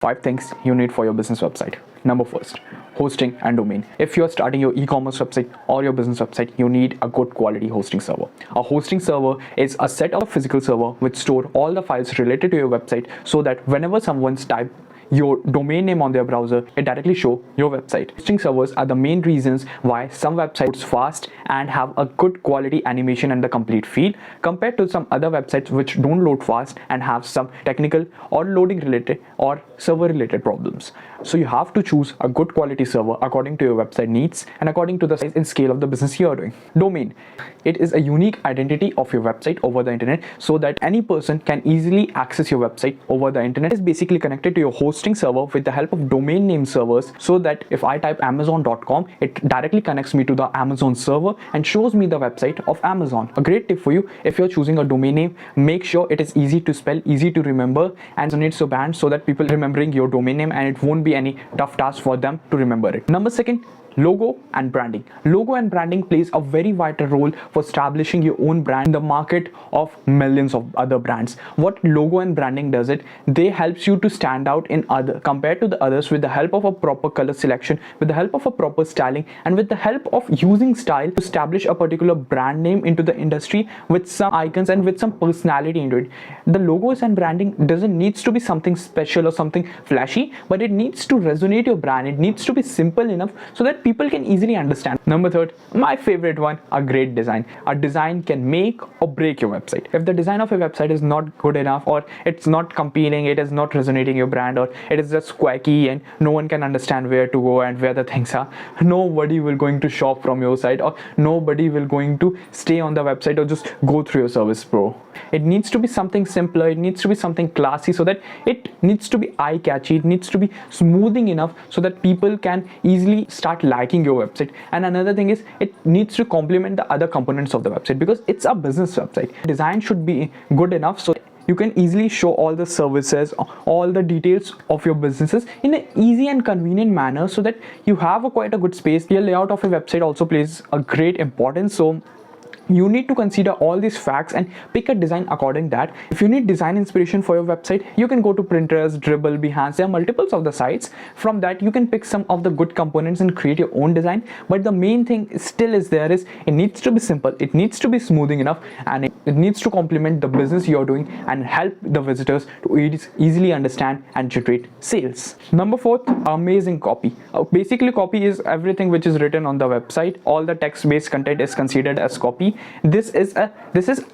5 things you need for your business website. Number first, hosting and domain. If you're starting your e-commerce website or your business website, you need a good quality hosting server. A hosting server is a set of physical server which store all the files related to your website, so that whenever someone's type your domain name on their browser, it directly show your website. Hosting servers are the main reasons why some websites fast and have a good quality animation and the complete feel, compared to some other websites which don't load fast and have some technical or loading related or server related problems. So you have to choose a good quality server according to your website needs and according to the size and scale of the business you are doing. Domain. It is a unique identity of your website over the internet, so that any person can easily access your website over the internet. It is basically connected to your hosting server with the help of domain name servers, so that if I type amazon.com, it directly connects me to the Amazon server and shows me the website of Amazon. A great tip for you: if you're choosing a domain name, make sure it is easy to spell, easy to remember, and resonates your brand, so that people remembering your domain name and it won't be any tough task for them to remember it. Number second, logo and branding. Logo and branding plays a very vital role for establishing your own brand in the market of millions of other brands. What logo and branding does it, they helps you to stand out in other compared to the others with the help of a proper color selection, with the help of a proper styling, and with the help of using style to establish a particular brand name into the industry with some icons and with some personality into it. The logos and branding doesn't needs to be something special or something flashy, but it needs to resonate your brand. It needs to be simple enough so that people can easily understand. Number third, my favorite one, a great design. A design can make or break your website. If the design of your website is not good enough, or it's not compelling, it is not resonating your brand, or it is just quacky and no one can understand where to go and where the things are, nobody will going to shop from your site, or nobody will going to stay on the website or just go through your service, bro. It needs to be something simpler, it needs to be something classy, so that it needs to be eye-catchy, it needs to be smoothing enough so that people can easily start liking your website. And another thing is, it needs to complement the other components of the website, because it's a business website. Design should be good enough so you can easily show all the services, all the details of your businesses in an easy and convenient manner, so that you have quite a good space. Your layout of your website also plays a great importance, so you need to consider all these facts and pick a design according to that. If you need design inspiration for your website, you can go to Pinterest, Dribbble, Behance. There are multiples of the sites. From that, you can pick some of the good components and create your own design. But the main thing still is there is, it needs to be simple, it needs to be smoothing enough, and it needs to complement the business you're doing and help the visitors to easily understand and generate sales. Number fourth, amazing copy. Basically, copy is everything which is written on the website. All the text-based content is considered as copy. This is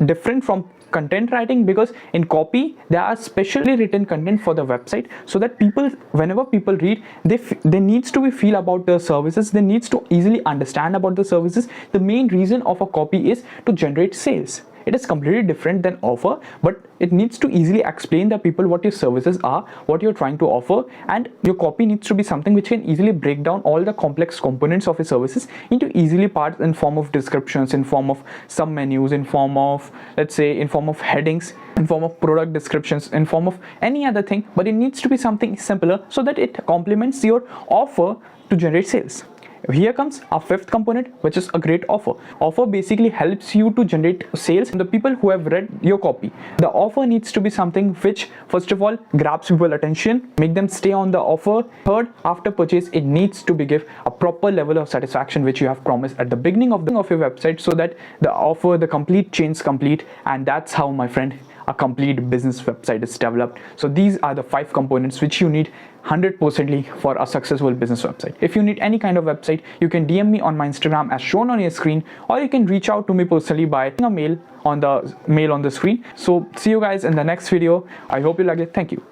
different from content writing, because in copy there are specially written content for the website, so that people, whenever people read, they needs to be feel about the services, they needs to easily understand about the services. The main reason of a copy is to generate sales. It is completely different than offer, but it needs to easily explain the people what your services are, what you're trying to offer, and your copy needs to be something which can easily break down all the complex components of your services into easily parts in form of descriptions, in form of sub menus, in form of, let's say, in form of headings, in form of product descriptions, in form of any other thing, but it needs to be something simpler so that it complements your offer to generate sales. Here comes our fifth component, which is a great offer. Offer basically helps you to generate sales from the people who have read your copy. The offer needs to be something which, first of all, grabs people's attention, make them stay on the offer. Third, after purchase, it needs to be give a proper level of satisfaction which you have promised at the beginning of your website, so that the offer, the complete chain's complete. And that's how, my friend, a complete business website is developed. So these are the 5 components which you need 100% for a successful business website. If you need any kind of website, you can DM me on my Instagram as shown on your screen, or you can reach out to me personally by a mail on the screen. So see you guys in the next video. I hope you like it. Thank you.